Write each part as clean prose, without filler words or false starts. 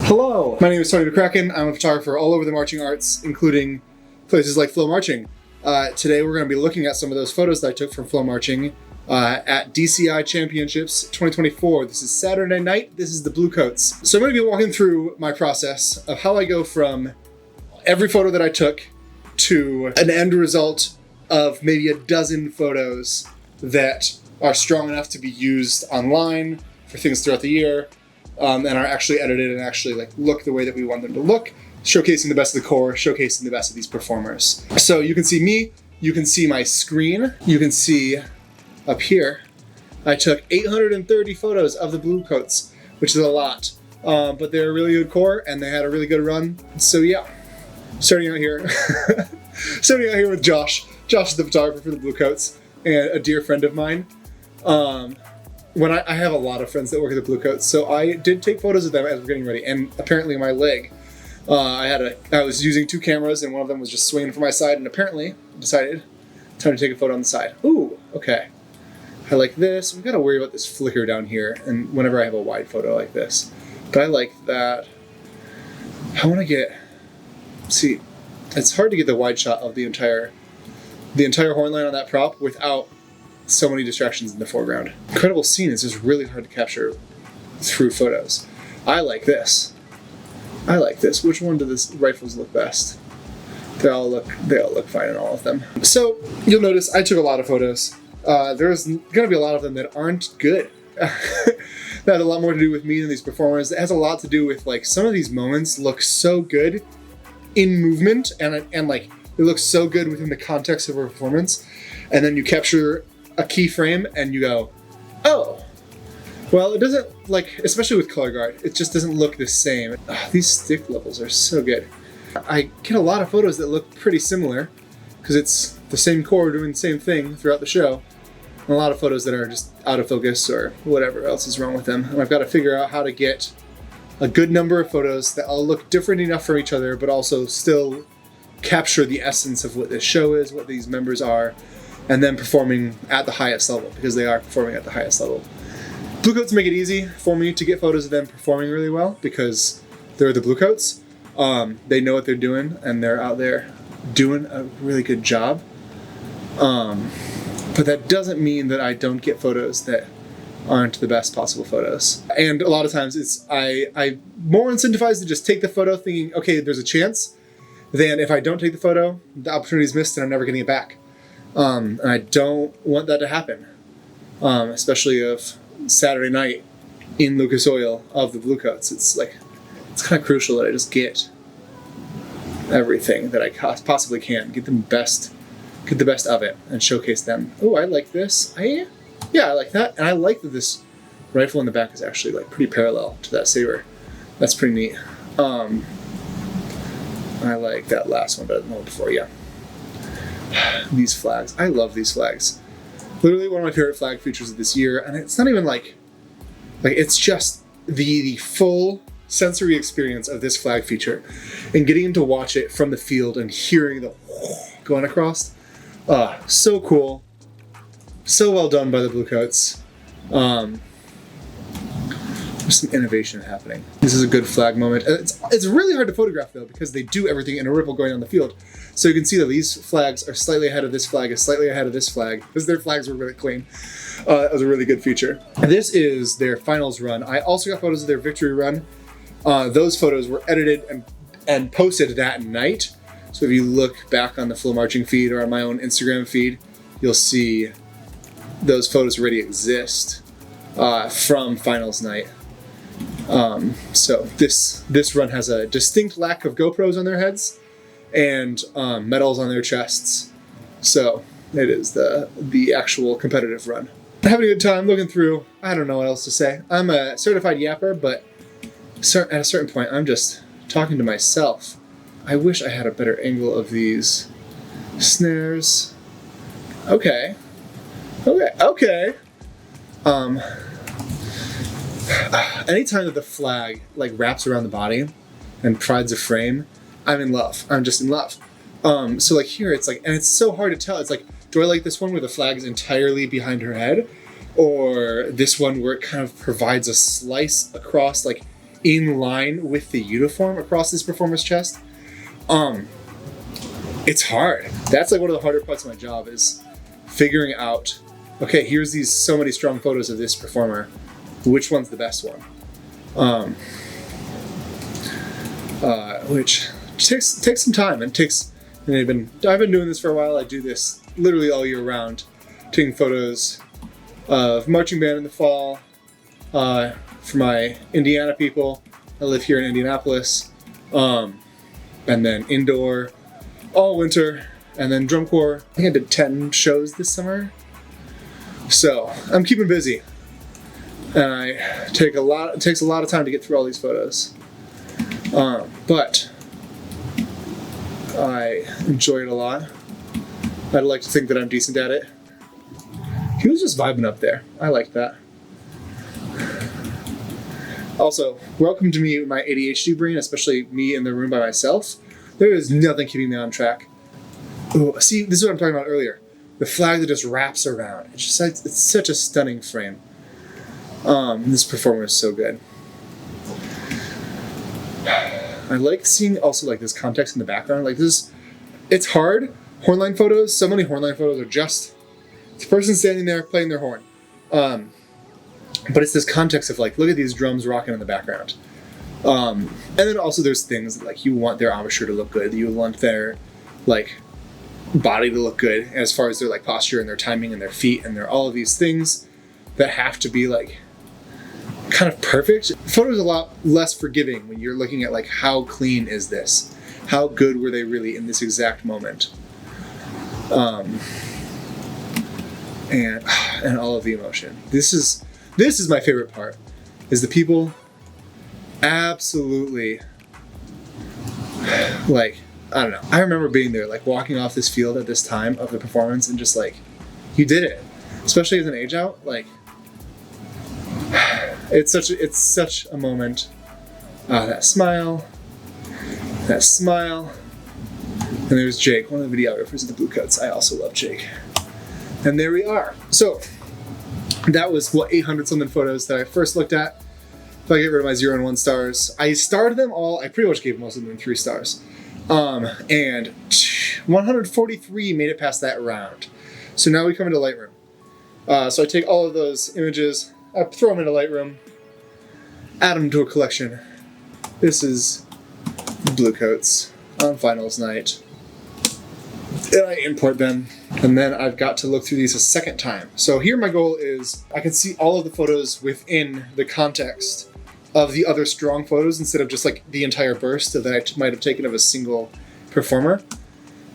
Hello, my name is Tony McCracken. I'm a photographer all over the marching arts, including places like FloMarching. Today we're going to be looking at some of those photos that I took from FloMarching at DCI Championships 2024. This is Saturday night. This is the Bluecoats. So I'm going to be walking through my process of how I go from every photo that I took to an end result of maybe a dozen photos that are strong enough to be used online for things throughout the year. And are actually edited and actually look the way that we want them to look, showcasing the best of the core, showcasing the best of these performers. So you can see me, you can see my screen, you can see up here, I took 830 photos of the Bluecoats, which is a lot, but they're a really good core and they had a really good run. So yeah, starting out here with Josh. Josh is the photographer for the Bluecoats and a dear friend of mine. When I have a lot of friends that work at the Bluecoats, so I did take photos of them as we're getting ready. And apparently my leg, I was using two cameras and one of them was just swinging from my side, and apparently decided time to take a photo on the side. Ooh, okay. I like this. We gotta worry about this flicker down here, and whenever I have a wide photo like this, but I like that. I want to get. See, it's hard to get the wide shot of the entire horn line on that prop without so many distractions in the foreground. Incredible scene is just really hard to capture through photos. I like this. I like this. Which one do the rifles look best? They all look fine in all of them. So you'll notice I took a lot of photos. There's gonna be a lot of them that aren't good. That has a lot more to do with me than these performers. It has a lot to do with some of these moments look so good in movement and it looks so good within the context of a performance, and then you capture a keyframe and you go, oh, well, it doesn't, especially with color guard, it just doesn't look the same. These stick levels are so good. I get a lot of photos that look pretty similar because it's the same core doing the same thing throughout the show, and a lot of photos that are just out of focus or whatever else is wrong with them. And I've got to figure out how to get a good number of photos that all look different enough from each other, but also still capture the essence of what this show is, what these members are, and then performing at the highest level, because they are performing at the highest level. Bluecoats make it easy for me to get photos of them performing really well because they're the Bluecoats. They know what they're doing and they're out there doing a really good job. But that doesn't mean that I don't get photos that aren't the best possible photos. And a lot of times I'm more incentivized to just take the photo thinking, okay, there's a chance, than if I don't take the photo, the opportunity is missed and I'm never getting it back. And I don't want that to happen, especially of Saturday night in Lucas Oil of the Bluecoats. It's kind of crucial that I just get everything that I possibly can, get the best of it, and showcase them. Oh, I like this. Yeah, I like that, and I like that this rifle in the back is actually pretty parallel to that saber. That's pretty neat. I like that last one better than the one before. Yeah. These flags. I love these flags. Literally one of my favorite flag features of this year, and it's not even it's just the full sensory experience of this flag feature and getting to watch it from the field and hearing the going across. So cool. So well done by the Bluecoats. There's some innovation happening. This is a good flag moment. It's really hard to photograph though because they do everything in a ripple going on the field. So you can see that these flags are slightly ahead of this flag, is slightly ahead of this flag, because their flags were really clean. It was a really good feature. This is their finals run. I also got photos of their victory run. Those photos were edited and posted that night. So if you look back on the FloMarching feed or on my own Instagram feed, you'll see those photos already exist from finals night. So this run has a distinct lack of GoPros on their heads and medals on their chests. So it is the actual competitive run. Having a good time looking through. I don't know what else to say. I'm a certified yapper, but at a certain point I'm just talking to myself. I wish I had a better angle of these snares. Okay. Anytime that the flag wraps around the body and provides a frame, I'm in love. I'm just in love. So here it's and it's so hard to tell. It's do I like this one where the flag is entirely behind her head, or this one where it kind of provides a slice across in line with the uniform across this performer's chest. It's hard. That's like one of the harder parts of my job, is figuring out, okay, here's these so many strong photos of this performer, which one's the best one? Which takes some time, and I've been doing this for a while. I do this literally all year round, taking photos of marching band in the fall, for my Indiana people. I live here in Indianapolis, and then indoor all winter, and then drum corps. I think I did 10 shows this summer. So I'm keeping busy, and it takes a lot of time to get through all these photos. But I enjoy it a lot. I'd like to think that I'm decent at it. He was just vibing up there. I like that. Also, welcome to me, my ADHD brain, especially me in the room by myself. There is nothing keeping me on track. Ooh, see, this is what I'm talking about earlier. The flag that just wraps around. It's such a stunning frame. This performer is so good. I like seeing also like this context in the background. Like this, it's hard. Hornline photos, so many hornline photos are just the person standing there playing their horn. But it's this context of like, look at these drums rocking in the background. And then also there's things that, like, you want their embouchure to look good. You want their like body to look good as far as their like posture and their timing and their feet and their all of these things that have to be like kind of perfect. Photos are a lot less forgiving when you're looking at like, how clean is this? How good were they really in this exact moment? And all of the emotion. This is my favorite part, is the people absolutely, like, I don't know. I remember being there, like walking off this field at this time of the performance and just like, you did it. Especially as an age out, like, it's such a moment. That smile. And there's Jake, one of the videographers of the Bluecoats. I also love Jake. And there we are. So that was what, 800 something photos that I first looked at. If I get rid of my 0 and 1 stars, I starred them all. I pretty much gave most of them 3 stars. And 143 made it past that round. So now we come into Lightroom. So I take all of those images, I throw them into Lightroom, add them to a collection. This is Bluecoats on finals night. And I import them, and then I've got to look through these a second time. So here my goal is, I can see all of the photos within the context of the other strong photos instead of just like the entire burst that I might have taken of a single performer.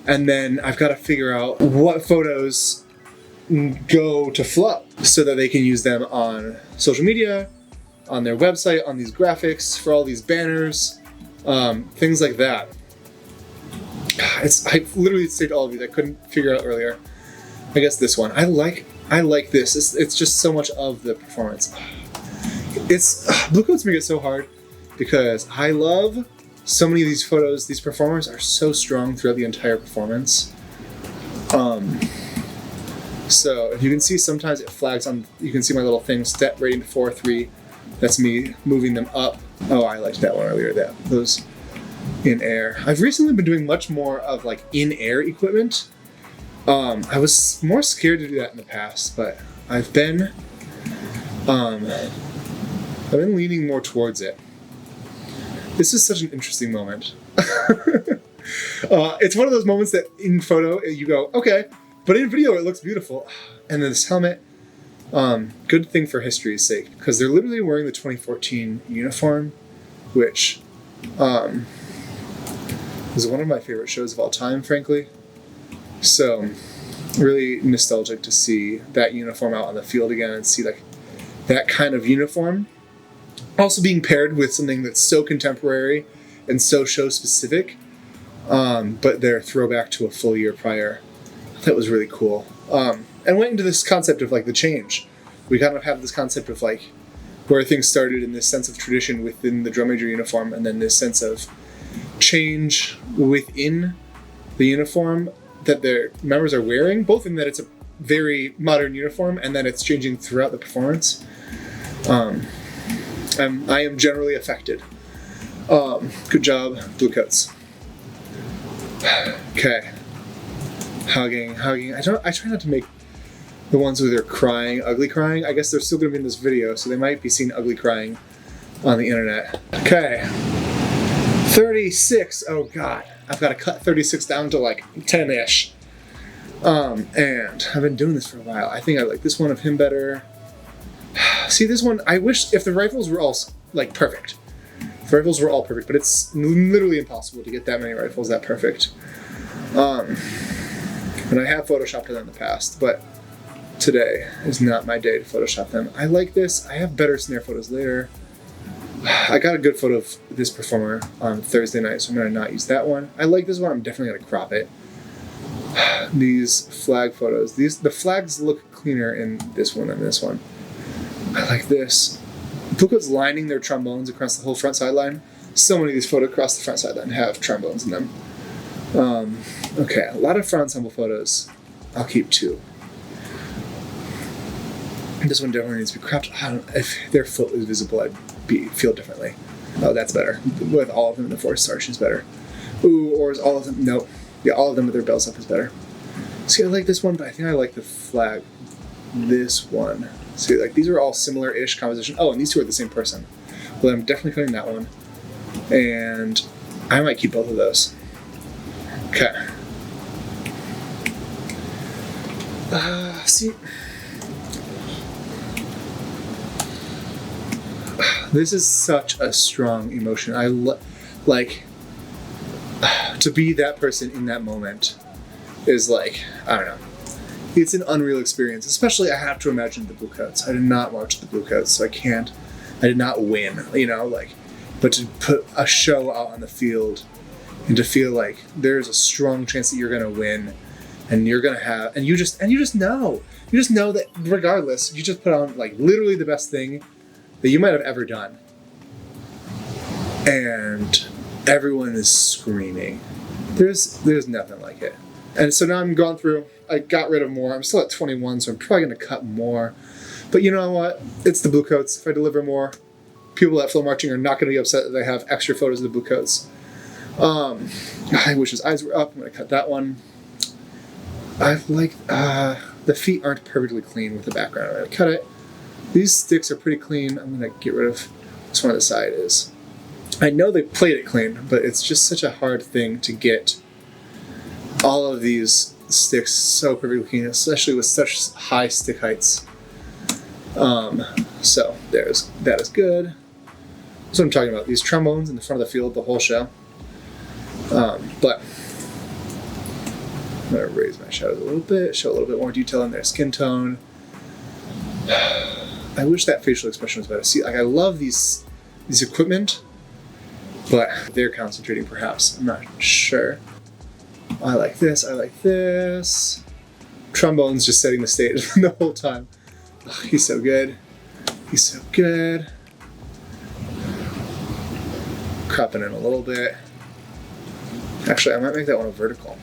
And then I've got to figure out what photos go to Flo so that they can use them on social media, on their website, on these graphics, for all these banners, things like that. I literally saved all of these I couldn't figure out earlier. I guess this one. I like this. It's just so much of the performance. Bluecoats make it so hard because I love so many of these photos. These performers are so strong throughout the entire performance. So if you can see, sometimes it flags on. You can see my little thing, step rating to 4:3. That's me moving them up. Oh, I liked that one earlier. Those in air. I've recently been doing much more of like in air equipment. I was more scared to do that in the past, but I've been leaning more towards it. This is such an interesting moment. It's one of those moments that in photo you go, okay, but in video it looks beautiful. And then this helmet, good thing for history's sake, because they're literally wearing the 2014 uniform, which is one of my favorite shows of all time, frankly. So really nostalgic to see that uniform out on the field again and see like that kind of uniform also being paired with something that's so contemporary and so show specific, but their throwback to a full year prior. That was really cool. And went into this concept of like the change. We kind of have this concept of like where things started in this sense of tradition within the drum major uniform, and then this sense of change within the uniform that their members are wearing, both in that it's a very modern uniform and that it's changing throughout the performance. I am generally affected. Good job, Bluecoats. Okay. Hugging. I try not to make the ones where they're crying, ugly crying. I guess they're still gonna be in this video, so they might be seen ugly crying on the internet. Okay. 36, oh God. I've got to cut 36 down to like 10-ish. And I've been doing this for a while. I think I like this one of him better. See, this one, I wish if the rifles were all like perfect. If the rifles were all perfect, but it's literally impossible to get that many rifles that perfect. And I have photoshopped them in the past, but today is not my day to Photoshop them. I like this. I have better snare photos later. I got a good photo of this performer on Thursday night, so I'm going to not use that one. I like this one. I'm definitely going to crop it. These flag photos. The flags look cleaner in this one than this one. I like this. Bluecoats lining their trombones across the whole front sideline. So many of these photos across the front sideline have trombones in them. Okay, a lot of front ensemble photos. I'll keep 2. This one definitely needs to be cropped. I don't know, if their foot was visible, I'd feel differently. Oh, that's better. With all of them in the 4-star, she's better. Ooh, or is all of them? Nope. Yeah, all of them with their bells up is better. See, I like this one, but I think I like the flag. This one. See, like these are all similar-ish composition. Oh, and these two are the same person. Well, I'm definitely cutting that one. And I might keep both of those. Okay. See, this is such a strong emotion. I like to be that person in that moment is like, I don't know. It's an unreal experience, especially I have to imagine the Bluecoats. I did not watch the Bluecoats, so I did not win, you know, like, but to put a show out on the field and to feel like there's a strong chance that you're going to win and you're going to have, and you just know that regardless, you just put on like literally the best thing that you might have ever done. And everyone is screaming. There's nothing like it. And so now I'm gone through, I got rid of more. I'm still at 21, so I'm probably gonna cut more. But you know what? It's the Bluecoats. If I deliver more, people at FloMarching are not gonna be upset that I have extra photos of the Bluecoats. I wish his eyes were up. I'm gonna cut that one. I like, the feet aren't perfectly clean with the background. I'm gonna cut it. These sticks are pretty clean. I'm gonna get rid of this one on the side is. I know they played it clean, but it's just such a hard thing to get all of these sticks so perfectly clean, especially with such high stick heights. So that is good. That's what I'm talking about. These trombones in the front of the field, the whole show. But I'm gonna raise my shadows a little bit, show a little bit more detail in their skin tone. I wish that facial expression was better. See, like I love these equipment, but they're concentrating perhaps. I'm not sure. I like this, I like this. Trombone's just setting the stage the whole time. Oh, he's so good. He's so good. Cropping in a little bit. Actually, I might make that one a vertical.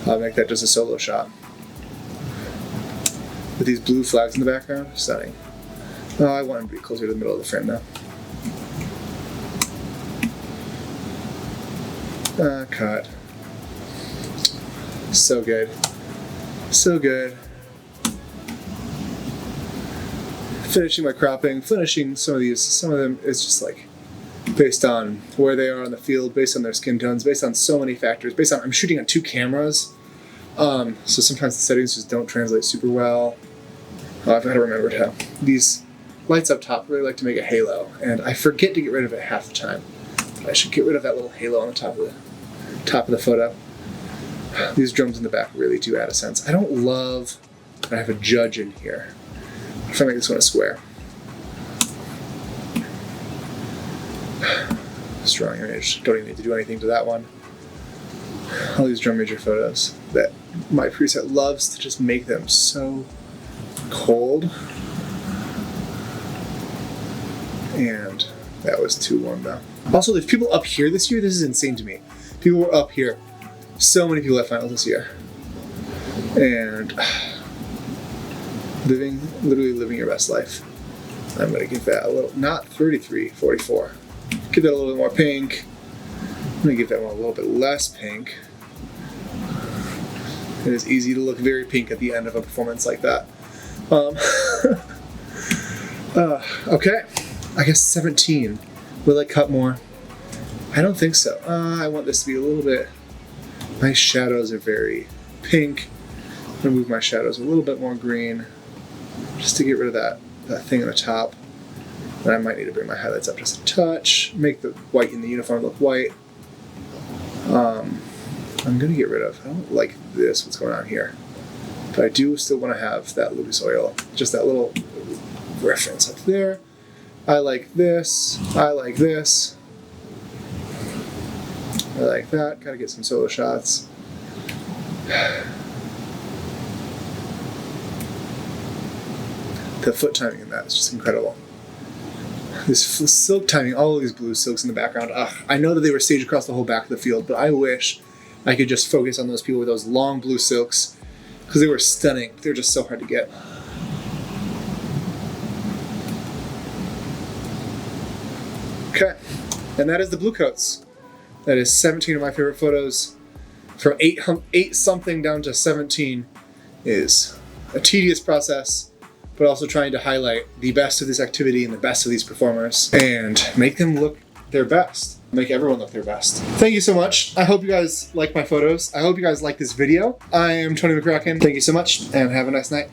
I'll make that just a solo shot. With these blue flags in the background, stunning. Oh, I want him to be closer to the middle of the frame now. Cut. So good. So good. Finishing my cropping, finishing some of these. Some of them is just like based on where they are on the field, based on their skin tones, based on so many factors, based on I'm shooting on 2 cameras. So sometimes the settings just don't translate super well. Oh, I've got to remember to have these lights up top really like to make a halo, and I forget to get rid of it half the time. But I should get rid of that little halo on the top of the photo. These drums in the back really do add a sense. I don't love that I have a judge in here. If I make this one a square. Strong image. Don't even need to do anything to that one. All these drum major photos that my preset loves to just make them so cold. And that was too warm though. Also, there's people up here this year. This is insane to me. People were up here. So many people at finals this year. And literally living your best life. I'm gonna give that a little, not 33, 44. Give that a little bit more pink. I'm gonna give that one a little bit less pink. It is easy to look very pink at the end of a performance like that. Okay, I guess 17. Will I cut more? I don't think so. I want this to be a little bit, my shadows are very pink. I'm gonna move my shadows a little bit more green, just to get rid of that thing on the top. And I might need to bring my highlights up just a touch, make the white in the uniform look white. I'm gonna get rid of, I don't like this, what's going on here. But I do still wanna have that loose oil, just that little reference up there. I like this, I like this. I like that, gotta get some solo shots. The foot timing in that is just incredible. This silk timing, all of these blue silks in the background. I know that they were staged across the whole back of the field, but I wish I could just focus on those people with those long blue silks, because they were stunning. They're just so hard to get. Okay, and that is the Bluecoats. That is 17 of my favorite photos. From 8 something down to 17 is a tedious process, but also trying to highlight the best of this activity and the best of these performers and make them look their best. Make everyone look their best. Thank you so much. I hope you guys like my photos. I hope you guys like this video. I am Tony McCracken. Thank you so much and have a nice night.